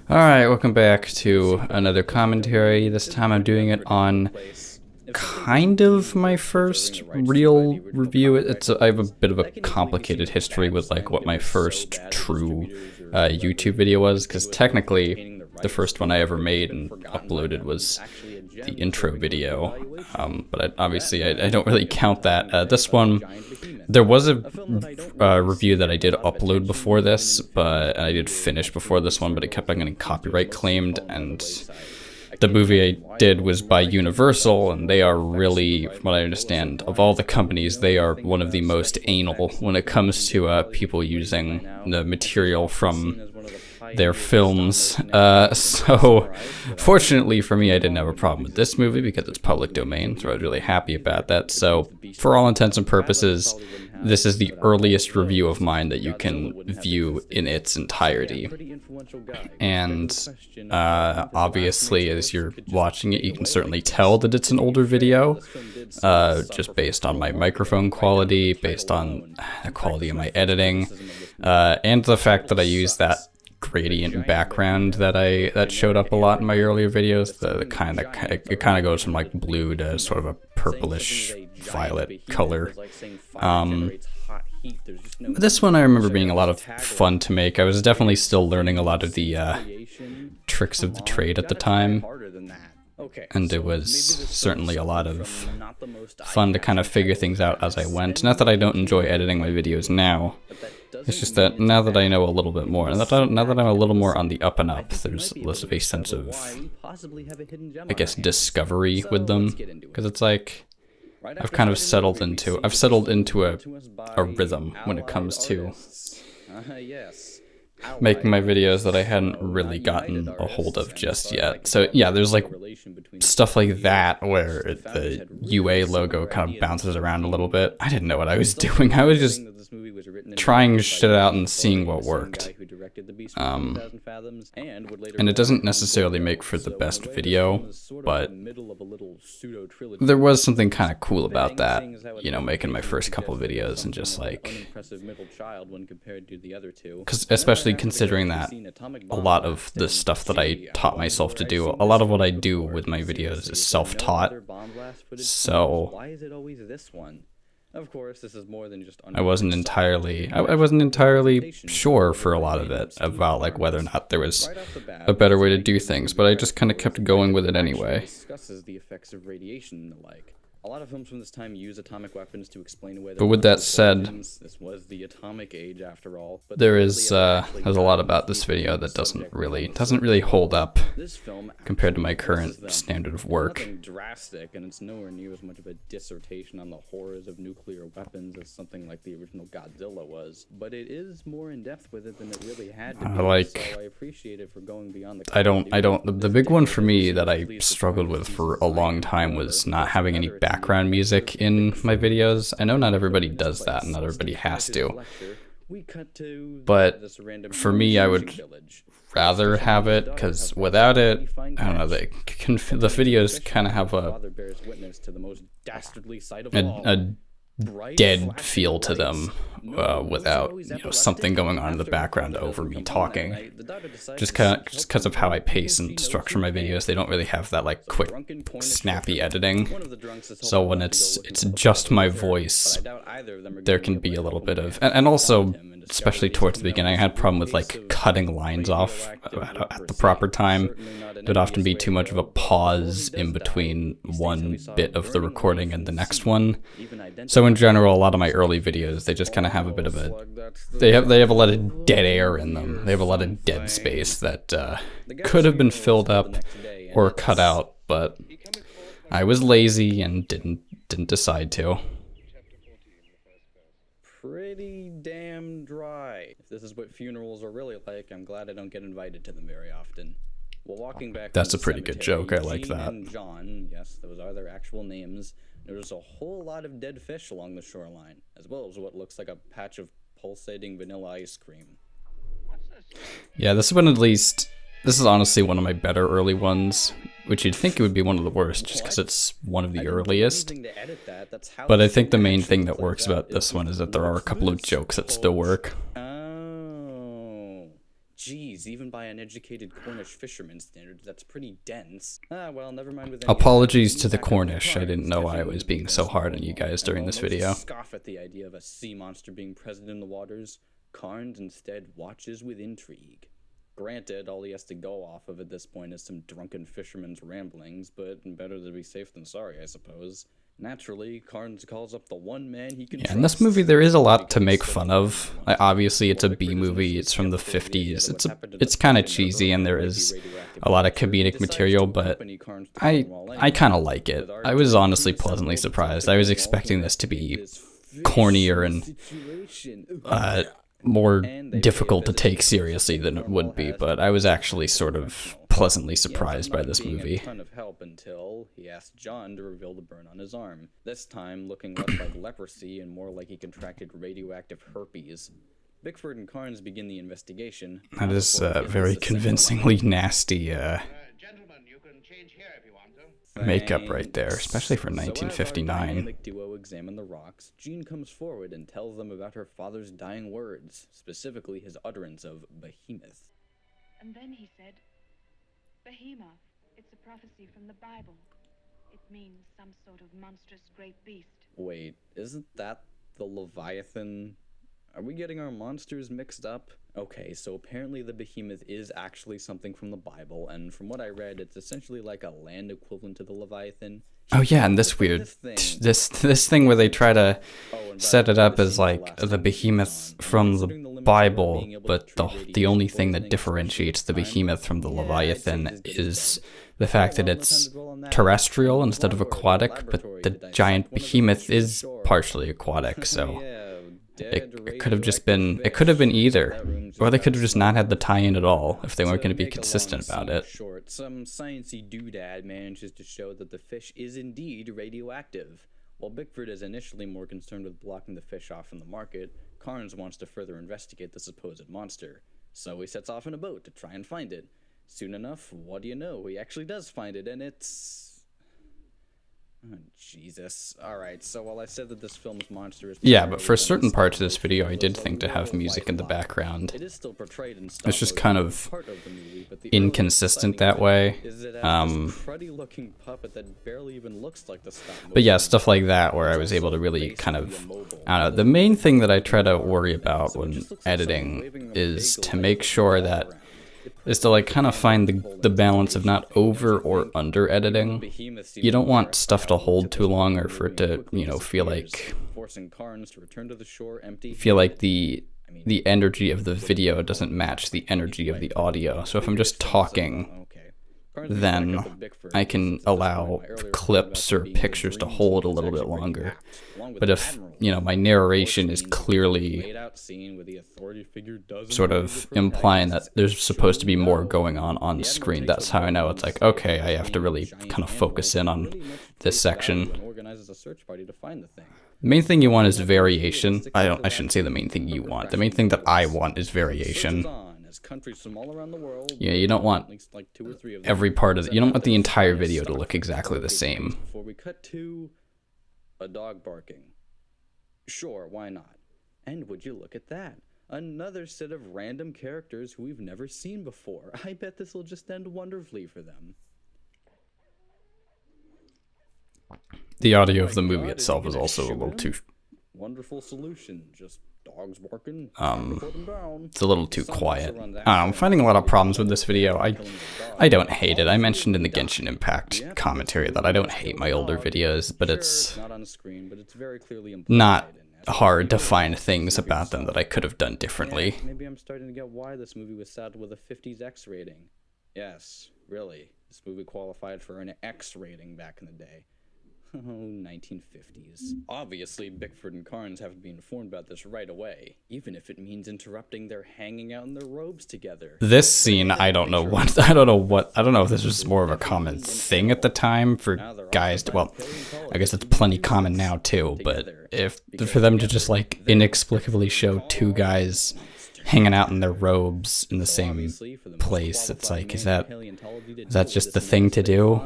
Alright, welcome back to another commentary. This time I'm doing it on kind of my first real review. I have a bit of a complicated history with like what my first true YouTube video was, because technically the first one I ever made and uploaded was the intro video, but obviously I don't really count that. This one, there was a review that I did upload before this, but I did finish before this one, but it kept on getting copyright claimed, and the movie I did was by Universal, and they are really, from what I understand, of all the companies, they are one of the most anal when it comes to people using the material from their films. So fortunately for me, I didn't have a problem with this movie because it's public domain, so I was really happy about that. So for all intents and purposes, this is the earliest review of mine that you can view in its entirety. And obviously, as you're watching it, you can certainly tell that it's an older video, just based on my microphone quality, based on the quality of my editing, and the fact that I use that gradient background that showed up a lot in my earlier videos. It kind of goes from like blue to sort of a purplish violet color. This one I remember being a lot of fun to make. I was definitely still learning a lot of the tricks of the trade at the time, and it was certainly a lot of fun to kind of figure things out as I went. Not that I don't enjoy editing my videos now, it's just that now that I know a little bit more, and now that I'm a little more on the up and up, there's less of a sense of, I guess, discovery with them, because it's like I've kind of settled into a rhythm when it comes to making my videos that I hadn't really gotten a hold of just yet. So yeah, there's like stuff like that where the UA logo kind of bounces around a little bit. I didn't know what I was doing. I was just trying shit out and seeing what worked. And it doesn't necessarily make for the best video, but there was something kind of cool about that, you know, making my first couple of videos and just like, because especially considering that a lot of the stuff that I taught myself to do, a lot of what I do with my videos is self-taught, so of course, this is more than just I wasn't entirely sure for a lot of it about like whether or not there was a better way to do things, but I just kind of kept going with it anyway. Discusses the effects of radiation and the like. A lot of films from this time use atomic weapons to explain away. But with that said, this was the atomic age after all. But there's a lot about this video that doesn't really hold up compared to my current standard of work. Nothing drastic, and it's nowhere near as much of a dissertation on the horrors of nuclear weapons as something like the original Godzilla was. But it is more in depth with it than it really had to be. So I appreciate it for going beyond the. The big one for me that I struggled with for a long time was not having any background music in my videos. I know not everybody does that, and not everybody has to. But for me, I would rather have it, because without it, I don't know, the videos kind of have a dead feel to them without, you know, something going on in the background over me talking. Just because of how I pace and structure my videos, they don't really have that like quick, snappy editing. So when it's just my voice, there can be a little bit of, and also especially towards the beginning, I had a problem with like cutting lines off at the proper time. There'd often be too much of a pause in between one bit of the recording and the next one. So in general, a lot of my early videos, they just kind of have a bit of they have a lot of dead air in them. They have a lot of dead space that could have been filled up or cut out, but I was lazy and didn't decide to. Pretty damn dry. If this is what funerals are really like, I'm glad I don't get invited to them very often. Well, walking back, that's a pretty good joke. I like that. And John, yes, those are their actual names. There's a whole lot of dead fish along the shoreline, as well as what looks like a patch of pulsating vanilla ice cream. Yeah, this is honestly one of my better early ones, which you'd think it would be one of the worst just because it's one of the earliest. But I think the main thing that works about this one is that there are a couple of jokes that still work. Geez, even by uneducated Cornish fisherman standards, that's pretty dense. Ah, well, never mind with Apologies to the Cornish. I didn't know I was being so hard on you guys during this video. Scoff at the idea of a sea monster being present in the waters. Carnes instead watches with intrigue. Granted, all he has to go off of at this point is some drunken fisherman's ramblings, but better to be safe than sorry, I suppose. Naturally, Carnes calls up the one man he can trust. In this movie, there is a lot to make fun of. Obviously, it's a B movie. It's from the 50s. It's kind of cheesy, and there is a lot of comedic material, but I kind of like it. I was honestly pleasantly surprised. I was expecting this to be cornier and more difficult to take seriously than it would be, but I was actually sort of pleasantly surprised by this movie. A ton of help until he asked John to reveal the burn on his arm, this time looking less like leprosy and more like he contracted radioactive herpes. Bickford and Carnes begin the investigation. That is very convincingly nasty Gentlemen, you can change here if you want to. makeup right there, especially for 1959. So as our dynamic duo examine the rocks, Jean comes forward and tells them about her father's dying words, specifically his utterance of behemoth. And then he said, Behemoth, it's a prophecy from the Bible. It means some sort of monstrous great beast. Wait, isn't that the Leviathan? Are we getting our monsters mixed up? Okay, so apparently the behemoth is actually something from the Bible, and from what I read, it's essentially like a land equivalent to the Leviathan. Oh yeah, and this thing where they try to set it up as like the behemoth from the Bible, but the only thing that differentiates the behemoth from the Leviathan is the fact that it's terrestrial instead of aquatic, but the giant behemoth is partially aquatic, so it could have just been, it could have been either, or they could have just not had the tie-in at all if they weren't going to be consistent about it. Short, some sciencey doodad manages to show that the fish is indeed radioactive. While Bickford is initially more concerned with blocking the fish off from the market, Carnes wants to further investigate the supposed monster. So he sets off in a boat to try and find it. Soon enough, what do you know, he actually does find it, and it's... Oh, Jesus. Alright, so while I said that this film's monster is... Yeah, but for certain parts of this video, I did think to have music in the background. It is still portrayed in It's just kind of inconsistent that way. Cruddy-looking puppet that barely even looks like the stop motion. But yeah, stuff like that where I was able to really kind of... I don't know, the main thing that I try to worry about when editing is to make sure that... is to like kind of find the balance of not over or under editing. You don't want stuff to hold too long or for it to, you know, feel like the energy of the video doesn't match the energy of the audio. So if I'm just talking, then I can allow clips or pictures to hold a little bit longer. But if, you know, my narration is clearly sort of implying that there's supposed to be more going on screen, that's how I know it's like, okay, I have to really kind of focus in on this section. The main thing you want is variation. I shouldn't say the main thing you want. The main thing that I want is variation. Yeah, you don't want every part of it. You don't want the entire video to look exactly the same. Before we cut to a dog barking. Sure, why not? And would you look at that? Another set of random characters who we've never seen before. I bet this will just end wonderfully for them. The audio of the movie itself is also a little too... Wonderful solution, just dogs barking. It's a little too quiet. I'm finding a lot of problems with this video. I don't hate it. I mentioned in the Genshin Impact commentary that I don't hate my older videos, but it's not hard to find things about them that I could have done differently. Maybe I'm starting to get why this movie was saddled with a 50s X rating. Yes, really. This movie qualified for an X rating back in the day. Oh, 1950s. Obviously, Bickford and Carnes have to be informed about this right away, even if it means interrupting their hanging out in their robes together. This scene, I don't know if this was more of a common thing at the time for guys to, well, I guess it's plenty common now too, but for them to just like inexplicably show two guys hanging out in their robes in the same place, it's like, is that just the thing to do?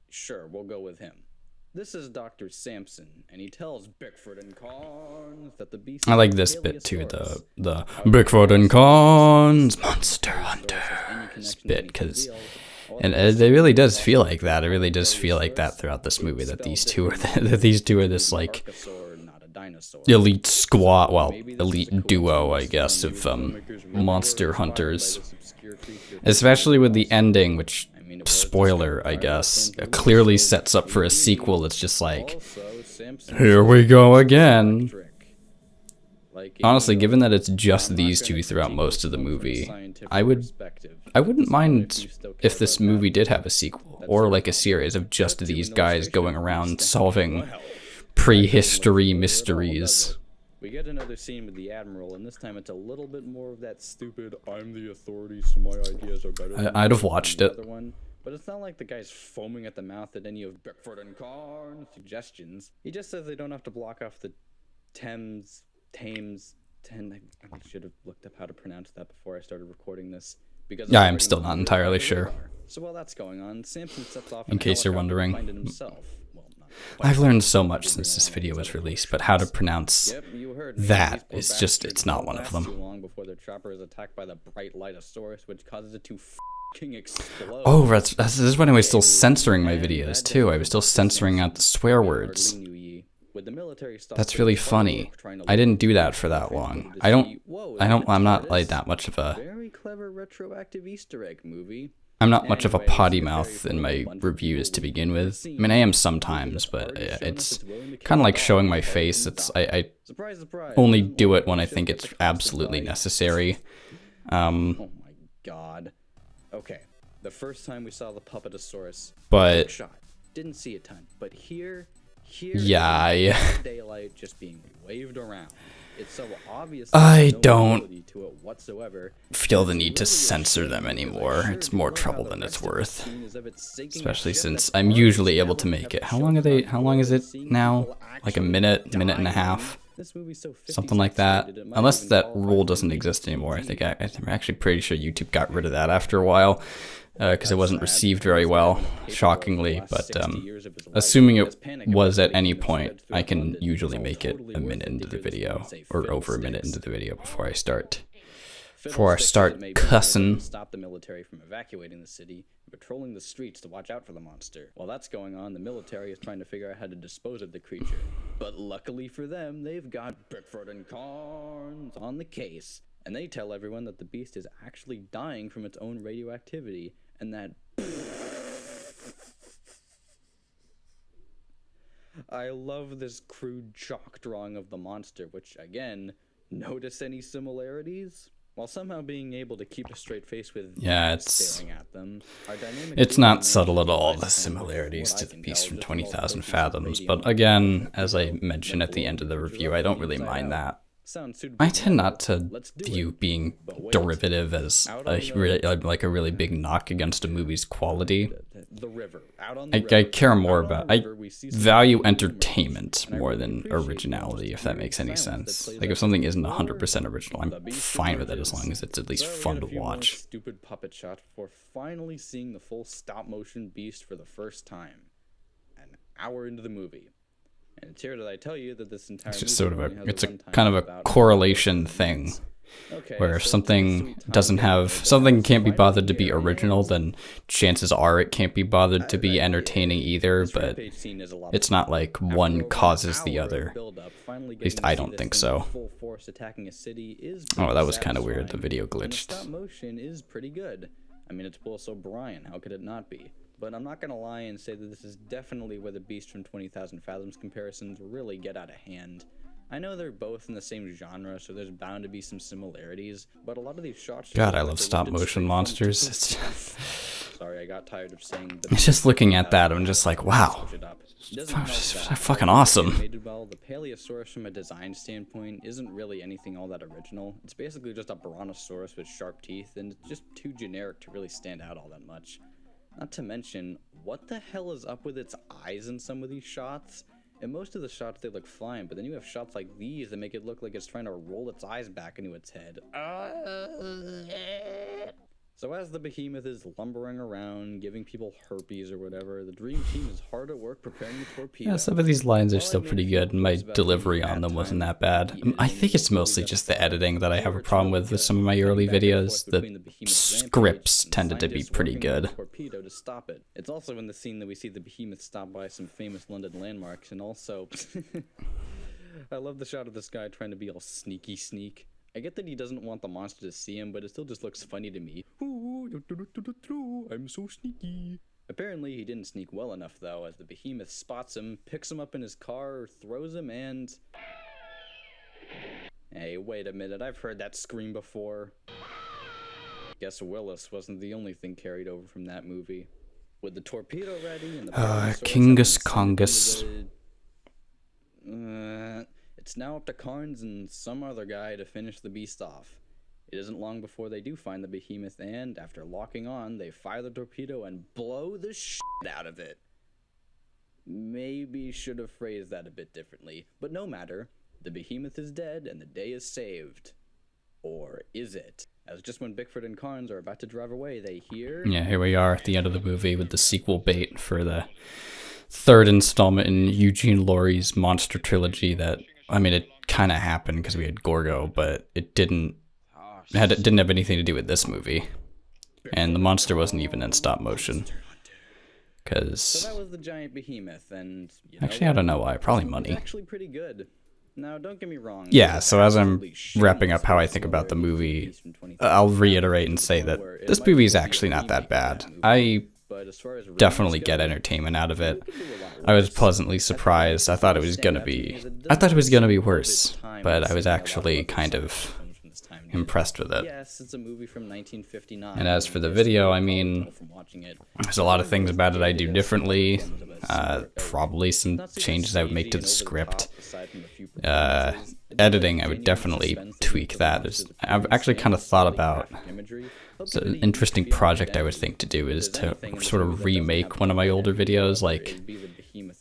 Sure, we'll go with him. This is Dr. Sampson, and he tells Bickford and Carnes that the beast. I like this bit too, the Bickford and Carnes monster hunters bit, because and it really does feel like that. It really does feel like that throughout this movie, that these two are this like elite squad, well, elite duo, I guess, of monster hunters. Especially with the ending, which, spoiler, I guess, clearly sets up for a sequel. It's just like, here we go again. Honestly, given that it's just these two throughout most of the movie, I wouldn't mind if this movie did have a sequel, or like a series of just these guys going around solving prehistory mysteries. We get another scene with the Admiral, and this time it's a little bit more of that stupid, I'm the authority, so my ideas are better. I'd have watched it. But it's not like the guy's foaming at the mouth at any of Bickford and Carnes' suggestions. He just says they don't have to block off the I should have looked up how to pronounce that before I started recording this. Because yeah, I'm still not entirely sure. So while that's going on, Sampson steps off in case you're wondering. Himself. I've learned so much since this video was released, but how to pronounce that is just, it's not one of them. Too long before their chopper is attacked by the bright lightosaurus, which causes it to fucking explode. Oh, this is when I was still censoring my videos too. I was still censoring out the swear words. That's really funny. I didn't do that for that long. I'm not like that much of a... Very clever retroactive Easter egg movie. I'm not much of a potty mouth in my reviews to begin with. I mean, I am sometimes, but it's kind of like showing my face. I only do it when I think it's absolutely necessary. Oh my god. Okay, the first time we saw the Puppetosaurus, but shot, didn't see a ton, but here, yeah, daylight just being waved around. It's so obvious. I don't to it whatsoever. feel the need to censor them anymore. It's more trouble than it's worth. Especially since I'm usually able to make it. How long is it now? Like a minute and a half? Something like that. Unless that rule doesn't exist anymore. I'm actually pretty sure YouTube got rid of that after a while. Because it wasn't received very well, shockingly, but assuming it was at any point, I can usually make it a minute into the video, or over a minute into the video before I start cussing. Stop the military from evacuating the city and patrolling the streets to watch out for the monster. While that's going on, the military is trying to figure out how to dispose of the creature. But luckily for them, they've got Bickford and Carnes on the case. And they tell everyone that the beast is actually dying from its own radioactivity, and that... I love this crude chalk drawing of the monster, which, again, notice any similarities? While somehow being able to keep a straight face with staring at them, it's not subtle at all, the similarities to the beast from 20,000 Fathoms, but again, as I mentioned at the end of the review, I don't really mind that. I tend not to view being derivative as a really big knock against a movie's quality. I care more about, I value entertainment more than originality, if that makes any sense. Like, if something isn't 100% original, I'm fine with it as long as it's at least fun to watch. Stupid puppet shot before finally seeing the full stop-motion beast for the first time, an hour into the movie. And it's here that I tell you that this entire it's just sort of it's a kind of a correlation thing, where if something can't be bothered to be original, then chances are it can't be bothered to be entertaining either, but it's not like one causes the other. At least I don't think so. Oh, that was kind of weird, the video glitched. Stop motion is pretty good. I mean, it's Willis O'Brien, how could it not be? But I'm not going to lie and say that this is definitely where the Beast from 20,000 Fathoms comparisons really get out of hand. I know they're both in the same genre, so there's bound to be some similarities, but a lot of these shots... God, I love stop-motion monsters. Sorry, I got tired of saying... It's just looking at that, I'm just like, wow. It's fucking awesome. The Paleosaurus from a design standpoint isn't really anything all that original. It's basically just a Brontosaurus with sharp teeth, and it's just too generic to really stand out all that much. Not to mention, what the hell is up with its eyes in some of these shots? In most of the shots they look fine, but then you have shots like these that make it look like it's trying to roll its eyes back into its head. So as the behemoth is lumbering around, giving people herpes or whatever, the dream team is hard at work preparing the torpedo. Yeah, some of these lines are still pretty good, and my delivery on them wasn't that bad. I think it's mostly just the editing that I have a problem with some of my early videos. The scripts tended to be pretty good. Torpedo to stop it. It's also in the scene that we see the behemoth stop by some famous London landmarks, and also I love the shot of this guy trying to be all sneak. I get that he doesn't want the monster to see him, but it still just looks funny to me. Ooh, I'm so sneaky. Apparently he didn't sneak well enough though, as the behemoth spots him, picks him up in his car, throws him, and... Hey, wait a minute, I've heard that scream before. Guess Willis wasn't the only thing carried over from that movie. With the torpedo ready and the... Kingus Kongus. It's now up to Carnes and some other guy to finish the beast off. It isn't long before they do find the behemoth, and after locking on, they fire the torpedo and blow the shit out of it. Maybe should have phrased that a bit differently, but no matter. The behemoth is dead and the day is saved. Or is it? As just when Bickford and Carnes are about to drive away, they hear... Yeah, here we are at the end of the movie with the sequel bait for the third installment in Eugene Laurie's monster trilogy that... I mean, it kind of happened because we had Gorgo, but it didn't have anything to do with this movie. And the monster wasn't even in stop motion. Because... So that was the giant behemoth, and... Actually, I don't know why. Probably money. It's actually pretty good. Now, don't get me wrong. Yeah, so as I'm wrapping up how I think about the movie, I'll reiterate and say that this movie is actually not that bad. I definitely get entertainment out of it. I was pleasantly surprised. I thought it was gonna be worse, but I was actually kind of impressed with it. Yes, it's a movie from 1959. And as for the video, I mean, there's a lot of things about it I do differently. Probably some changes I would make to the script. Editing, I would definitely tweak that. I've actually kind of thought about... So an interesting project I would think to do is to sort of remake one of my older videos, like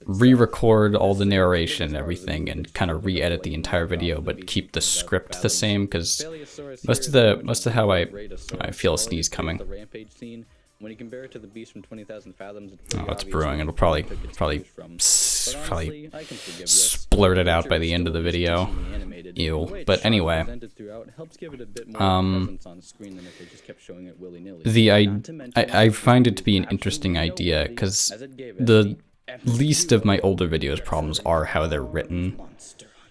re-record all the narration and everything and kind of re-edit the entire video but keep the script the same, because most of how I feel a sneeze coming. When you compare it to the beast from 20,000 Fathoms, Oh, it's brewing. It'll probably splurt it out by the end of the video. Ew. But anyway, I find it to be an interesting idea because the least of my older videos' problems are how they're written,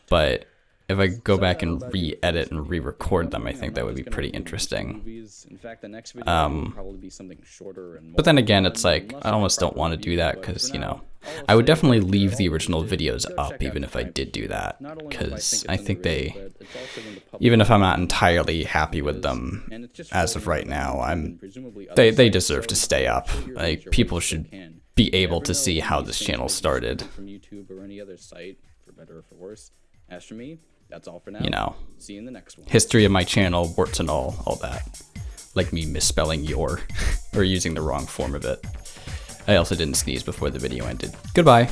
but if I go back and re-edit and re-record them, I think that would be pretty interesting. But then again, it's like, I almost don't want to do that because, you know, I would definitely leave the original videos up even if I did do that, because I think even if I'm not entirely happy with them as of right now, they deserve to stay up. Like, people should be able to see how this channel started. As for me, that's all for now. You know, see you in the next one. History of my channel, warts and all that. Like me misspelling your, or using the wrong form of it. I also didn't sneeze before the video ended. Goodbye.